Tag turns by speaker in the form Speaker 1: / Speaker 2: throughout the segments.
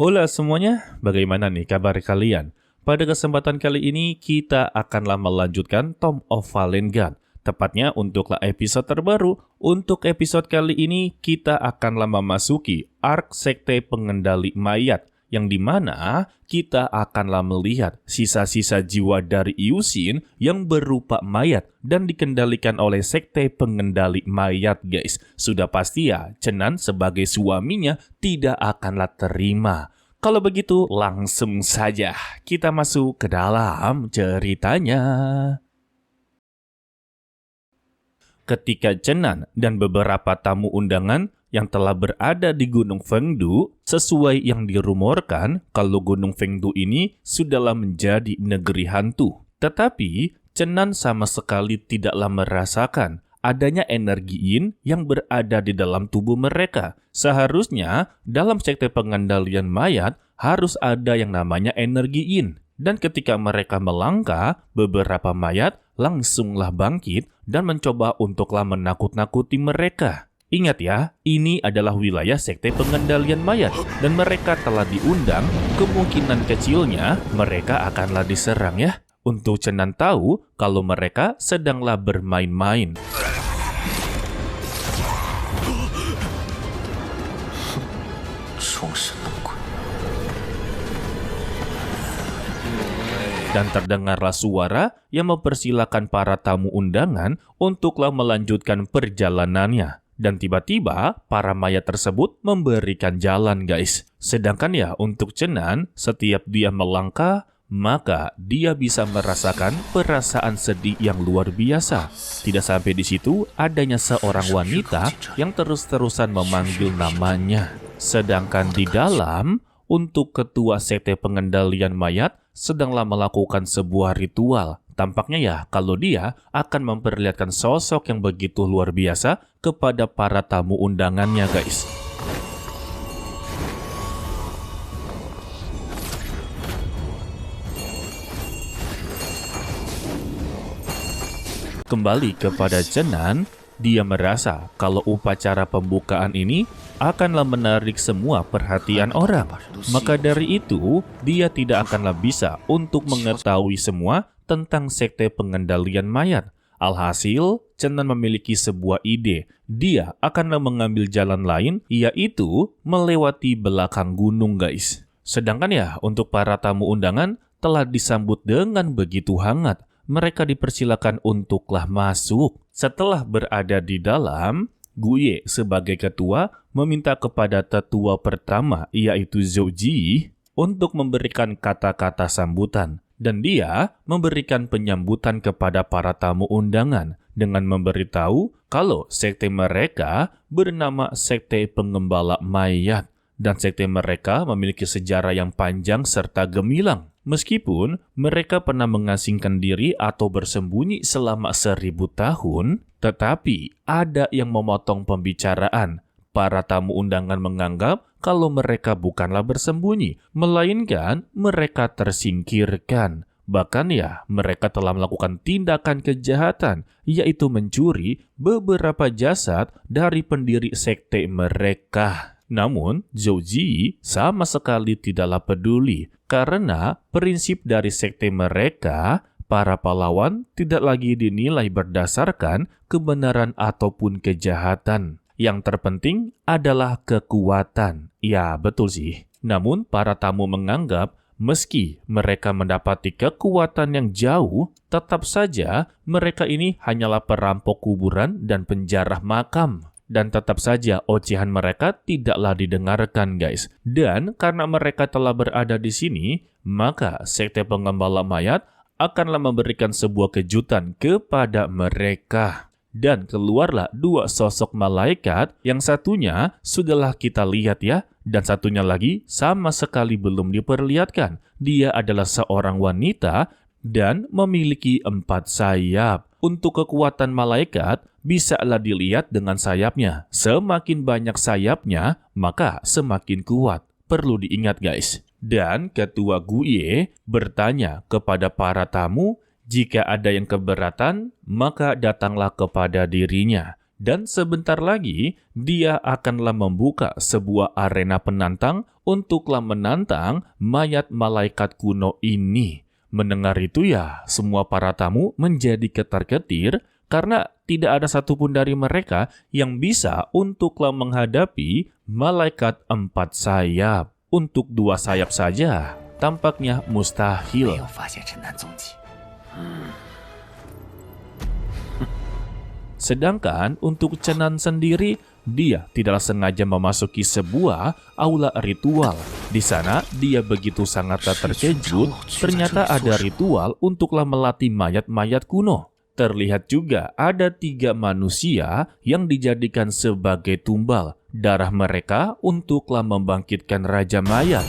Speaker 1: Hola semuanya, bagaimana nih kabar kalian? Pada kesempatan kali ini kita akanlah melanjutkan Tomb of Valengan. Tepatnya untuklah episode terbaru. Untuk episode kali ini kita akanlah memasuki arc sekte pengendali mayat, yang dimana kita akanlah melihat sisa-sisa jiwa dari Iusin yang berupa mayat dan dikendalikan oleh sekte pengendali mayat, guys. Sudah pasti ya, Chenan sebagai suaminya tidak akanlah terima. Kalau begitu, langsung saja kita masuk ke dalam ceritanya. Ketika Chenan dan beberapa tamu undangan yang telah berada di Gunung Fengdu, sesuai yang dirumorkan kalau Gunung Fengdu ini sudahlah menjadi negeri hantu. Tetapi Chenan sama sekali tidaklah merasakan adanya energi yin yang berada di dalam tubuh mereka. Seharusnya dalam sekte pengendalian mayat harus ada yang namanya energi yin. Dan ketika mereka melangkah, beberapa mayat langsunglah bangkit dan mencoba untuklah menakut-nakuti mereka. Ingat ya, ini adalah wilayah sekte pengendalian mayat dan mereka telah diundang, kemungkinan kecilnya mereka akanlah diserang ya. Untuk Chenan tahu kalau mereka sedanglah bermain-main. Dan terdengarlah suara yang mempersilahkan para tamu undangan untuklah melanjutkan perjalanannya. Dan tiba-tiba para mayat tersebut memberikan jalan, guys. Sedangkan ya untuk Chenan, setiap dia melangkah, maka dia bisa merasakan perasaan sedih yang luar biasa. Tidak sampai di situ, adanya seorang wanita yang terus-terusan memanggil namanya. Sedangkan di dalam, untuk ketua sekte pengendalian mayat sedanglah melakukan sebuah ritual. Tampaknya ya kalau dia akan memperlihatkan sosok yang begitu luar biasa kepada para tamu undangannya, guys. Kembali kepada Chenan, dia merasa kalau upacara pembukaan ini akanlah menarik semua perhatian orang. Maka dari itu, dia tidak akanlah bisa untuk mengetahui semua tentang sekte pengendalian mayat. Alhasil, Chenan memiliki sebuah ide. Dia akanlah mengambil jalan lain, yaitu melewati belakang gunung, guys. Sedangkan ya, untuk para tamu undangan telah disambut dengan begitu hangat. Mereka dipersilakan untuklah masuk. Setelah berada di dalam, Guye sebagai ketua meminta kepada tetua pertama yaitu Zhou Ji untuk memberikan kata-kata sambutan. Dan dia memberikan penyambutan kepada para tamu undangan dengan memberitahu kalau sekte mereka bernama Sekte Pengembala Mayat. Dan sekte mereka memiliki sejarah yang panjang serta gemilang. Meskipun mereka pernah mengasingkan diri atau bersembunyi selama 1000 tahun, tetapi ada yang memotong pembicaraan. Para tamu undangan menganggap kalau mereka bukanlah bersembunyi, melainkan mereka tersingkirkan. Bahkan ya, mereka telah melakukan tindakan kejahatan, yaitu mencuri beberapa jasad dari pendiri sekte mereka. Namun, Zhou Ji sama sekali tidaklah peduli, karena prinsip dari sekte mereka, para pahlawan tidak lagi dinilai berdasarkan kebenaran ataupun kejahatan. Yang terpenting adalah kekuatan. Ya, betul sih. Namun, para tamu menganggap meski mereka mendapati kekuatan yang jauh, tetap saja mereka ini hanyalah perampok kuburan dan penjarah makam. Dan tetap saja ocehan mereka tidaklah didengarkan, guys. Dan karena mereka telah berada di sini, maka sekte pengembala mayat akanlah memberikan sebuah kejutan kepada mereka. Dan keluarlah dua sosok malaikat, yang satunya sudahlah kita lihat ya, dan satunya lagi sama sekali belum diperlihatkan. Dia adalah seorang wanita dan memiliki 4 sayap. Untuk kekuatan malaikat, bisalah dilihat dengan sayapnya. Semakin banyak sayapnya, maka semakin kuat. Perlu diingat, guys. Dan ketua Guye bertanya kepada para tamu, jika ada yang keberatan, maka datanglah kepada dirinya. Dan sebentar lagi, dia akanlah membuka sebuah arena penantang untuklah menantang mayat malaikat kuno ini. Mendengar itu ya, semua para tamu menjadi ketar-ketir karena tidak ada satupun dari mereka yang bisa untuklah menghadapi malaikat 4 sayap. Untuk 2 sayap saja, tampaknya mustahil. Sedangkan untuk Chenan sendiri, dia tidaklah sengaja memasuki sebuah aula ritual. Di sana, dia begitu sangatlah terkejut, ternyata ada ritual untuklah melatih mayat-mayat kuno. Terlihat juga ada 3 manusia yang dijadikan sebagai tumbal. Darah mereka untuklah membangkitkan Raja Mayat.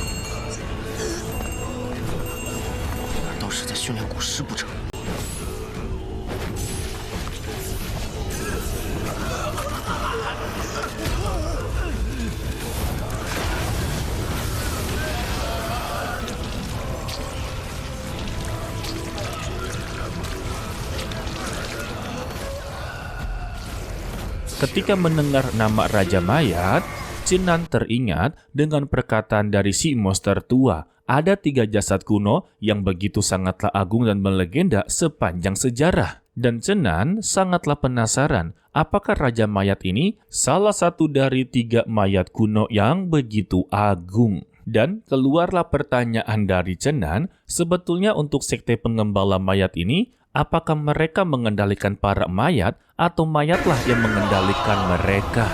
Speaker 1: Ketika mendengar nama Raja Mayat, Chenan teringat dengan perkataan dari si monster tua. Ada 3 jasad kuno yang begitu sangatlah agung dan melegenda sepanjang sejarah. Dan Chenan sangatlah penasaran, apakah Raja Mayat ini salah satu dari 3 mayat kuno yang begitu agung. Dan keluarlah pertanyaan dari Chenan, sebetulnya untuk sekte pengembala mayat ini, apakah mereka mengendalikan para mayat atau mayatlah yang mengendalikan mereka?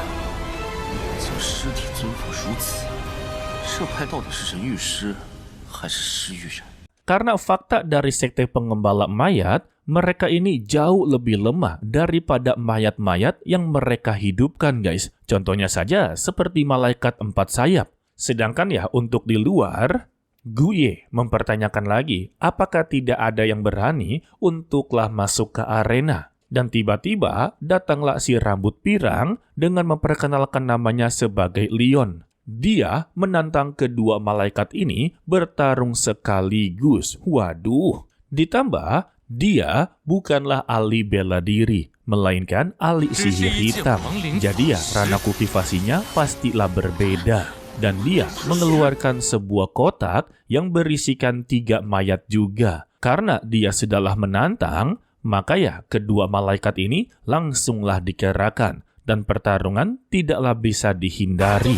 Speaker 1: Karena fakta dari sekte pengembala mayat, mereka ini jauh lebih lemah daripada mayat-mayat yang mereka hidupkan, guys. Contohnya saja seperti malaikat 4 sayap. Sedangkan ya untuk di luar, Guye mempertanyakan lagi, apakah tidak ada yang berani untuklah masuk ke arena? Dan tiba-tiba datanglah si rambut pirang dengan memperkenalkan namanya sebagai Leon. Dia menantang kedua malaikat ini bertarung sekaligus. Waduh, ditambah dia bukanlah ahli bela diri, melainkan ahli sihir hitam. Jadi ya, ranah kultivasinya pastilah berbeda. Dan dia mengeluarkan sebuah kotak yang berisikan 3 mayat juga. Karena dia sudahlah menantang, maka ya kedua malaikat ini langsunglah dikerahkan. Dan pertarungan tidaklah bisa dihindari.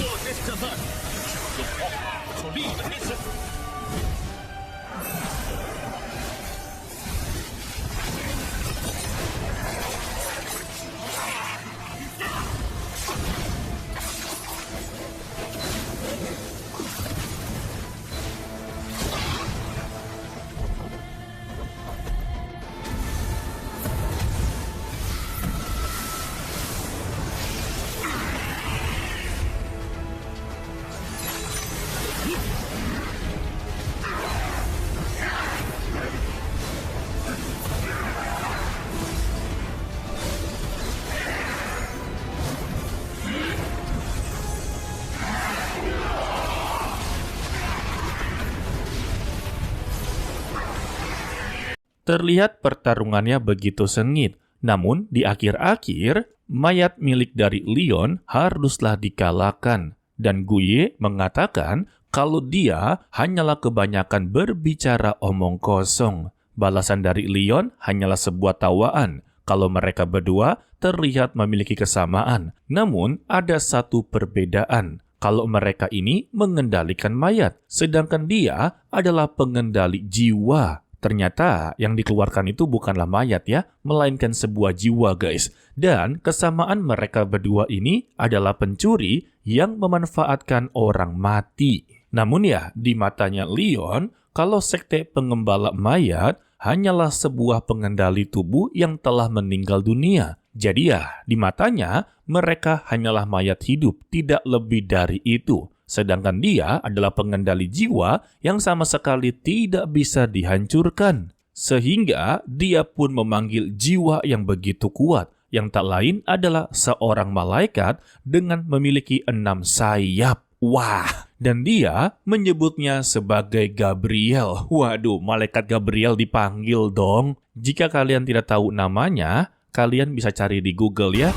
Speaker 1: Terlihat pertarungannya begitu sengit. Namun di akhir-akhir, mayat milik dari Leon haruslah dikalahkan. Dan Guye mengatakan kalau dia hanyalah kebanyakan berbicara omong kosong. Balasan dari Leon hanyalah sebuah tawaan. Kalau mereka berdua terlihat memiliki kesamaan. Namun ada satu perbedaan. Kalau mereka ini mengendalikan mayat, sedangkan dia adalah pengendali jiwa. Ternyata yang dikeluarkan itu bukanlah mayat ya, melainkan sebuah jiwa, guys. Dan kesamaan mereka berdua ini adalah pencuri yang memanfaatkan orang mati. Namun ya, di matanya Leon, kalau sekte pengembala mayat hanyalah sebuah pengendali tubuh yang telah meninggal dunia. Jadi ya, di matanya mereka hanyalah mayat hidup, tidak lebih dari itu. Sedangkan dia adalah pengendali jiwa yang sama sekali tidak bisa dihancurkan. Sehingga dia pun memanggil jiwa yang begitu kuat, yang tak lain adalah seorang malaikat dengan memiliki 6 sayap. Wah, dan dia menyebutnya sebagai Gabriel. Waduh, malaikat Gabriel dipanggil dong. Jika kalian tidak tahu namanya, kalian bisa cari di Google ya.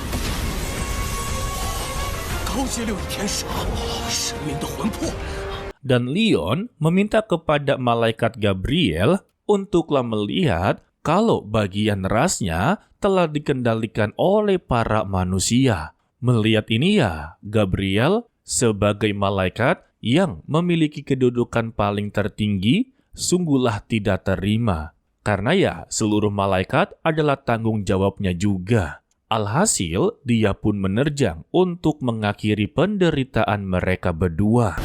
Speaker 1: Dan Leon meminta kepada malaikat Gabriel untuklah melihat kalau bagian rasnya telah dikendalikan oleh para manusia. Melihat ini ya, Gabriel sebagai malaikat yang memiliki kedudukan paling tertinggi, sungguhlah tidak terima. Karena ya, seluruh malaikat adalah tanggung jawabnya juga. Alhasil, dia pun menerjang untuk mengakhiri penderitaan mereka berdua.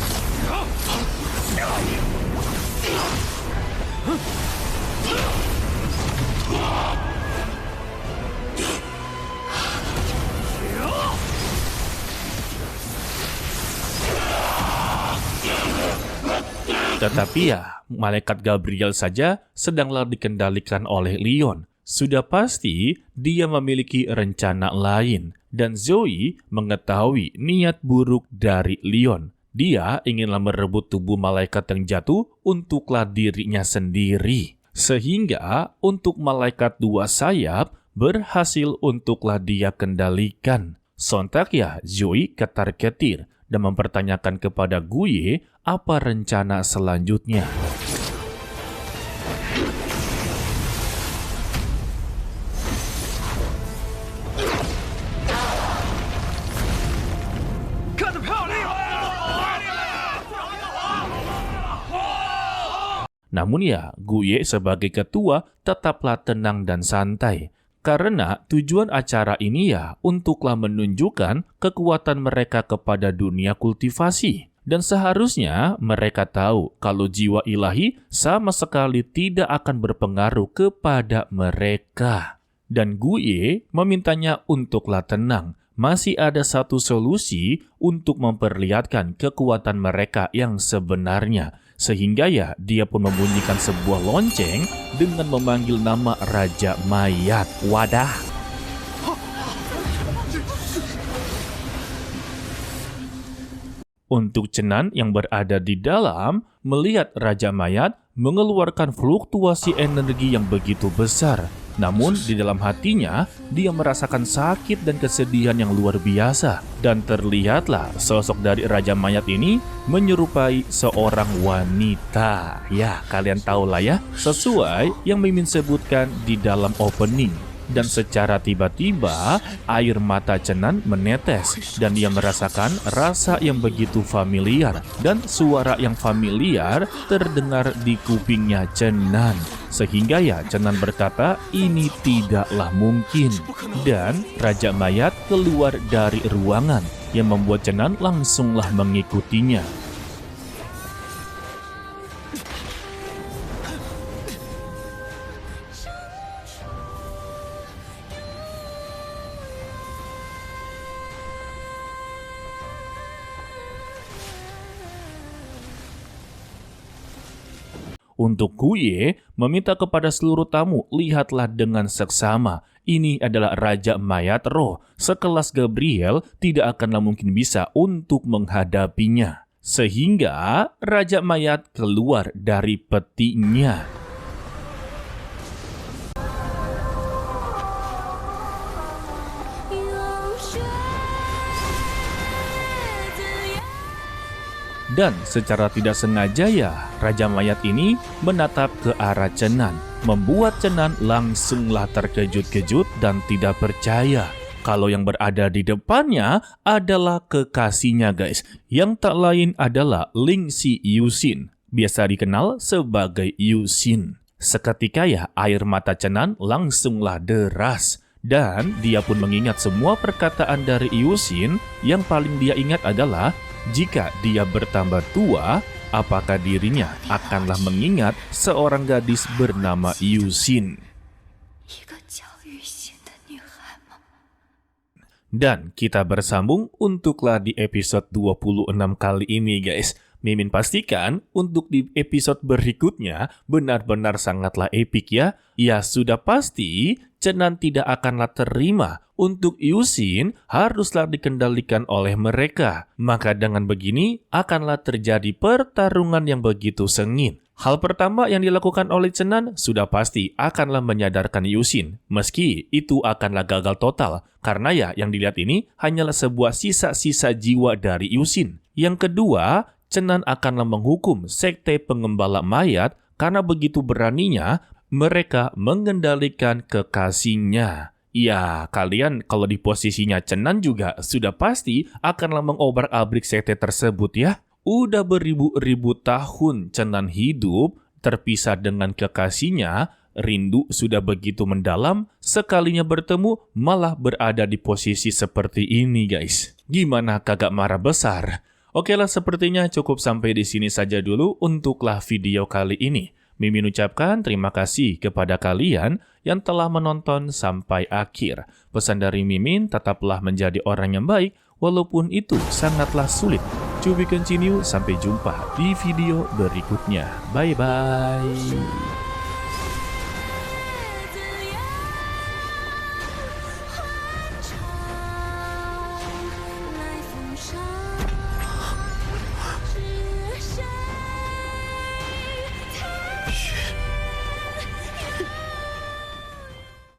Speaker 1: Tetapi ya, malaikat Gabriel saja sedanglah dikendalikan oleh Leon. Sudah pasti dia memiliki rencana lain. Dan Zoe mengetahui niat buruk dari Leon. Dia inginlah merebut tubuh malaikat yang jatuh untuklah dirinya sendiri. Sehingga untuk malaikat dua sayap berhasil untuklah dia kendalikan. Sontak ya Zoe ketar-ketir dan mempertanyakan kepada Guye apa rencana selanjutnya. Namun ya, Guye sebagai ketua tetaplah tenang dan santai. Karena tujuan acara ini ya untuklah menunjukkan kekuatan mereka kepada dunia kultivasi. Dan seharusnya mereka tahu kalau jiwa ilahi sama sekali tidak akan berpengaruh kepada mereka. Dan Guye memintanya untuklah tenang. Masih ada satu solusi untuk memperlihatkan kekuatan mereka yang sebenarnya. Sehingga ya dia pun membunyikan sebuah lonceng dengan memanggil nama Raja Mayat. Wadah! Untuk Cenan yang berada di dalam, melihat Raja Mayat mengeluarkan fluktuasi energi yang begitu besar. Namun di dalam hatinya, dia merasakan sakit dan kesedihan yang luar biasa. Dan terlihatlah sosok dari Raja Mayat ini menyerupai seorang wanita. Ya, kalian tahulah ya, sesuai yang Mimin sebutkan di dalam opening. Dan secara tiba-tiba, air mata Cenan menetes. Dan dia merasakan rasa yang begitu familiar. Dan suara yang familiar terdengar di kupingnya Cenan. Sehingga ya Cenan berkata ini tidaklah mungkin. Dan Raja Mayat keluar dari ruangan yang membuat Cenan langsunglah mengikutinya. Untuk Guye meminta kepada seluruh tamu, lihatlah dengan seksama. Ini adalah Raja Mayat Roh. Sekelas Gabriel tidak akanlah mungkin bisa untuk menghadapinya. Sehingga Raja Mayat keluar dari petinya. Dan secara tidak sengaja ya, Raja Mayat ini menatap ke arah Cenan. Membuat Cenan langsunglah terkejut-kejut dan tidak percaya. Kalau yang berada di depannya adalah kekasihnya guys. Yang tak lain adalah Ling Si Yuxin. Biasa dikenal sebagai Yuxin. Seketika ya, air mata Cenan langsunglah deras. Dan dia pun mengingat semua perkataan dari Yuxin. Yang paling dia ingat adalah jika dia bertambah tua, apakah dirinya akanlah mengingat seorang gadis bernama Yuxin? Dan kita bersambung untuklah di episode 26 kali ini guys. Mimin pastikan untuk di episode berikutnya benar-benar sangatlah epik ya. Ya sudah pasti Cenan tidak akanlah terima untuk Yuxin haruslah dikendalikan oleh mereka. Maka dengan begini akanlah terjadi pertarungan yang begitu sengit. Hal pertama yang dilakukan oleh Chenan sudah pasti akanlah menyadarkan Yusin, meski itu akanlah gagal total, karena ya yang dilihat ini hanyalah sebuah sisa-sisa jiwa dari Yusin. Yang kedua, Chenan akanlah menghukum sekte pengembala mayat karena begitu beraninya mereka mengendalikan kekasihnya. Ya, kalian kalau di posisinya Chenan juga sudah pasti akanlah mengobrak-abrik sekte tersebut ya. Udah beribu-ribu tahun Chenan hidup, terpisah dengan kekasihnya, rindu sudah begitu mendalam, sekalinya bertemu malah berada di posisi seperti ini guys. Gimana kagak marah besar? Oke lah, sepertinya cukup sampai di sini saja dulu untuklah video kali ini. Mimin ucapkan terima kasih kepada kalian yang telah menonton sampai akhir. Pesan dari Mimin, tetaplah menjadi orang yang baik, walaupun itu sangatlah sulit. To be continue, sampai jumpa di video berikutnya. Bye-bye.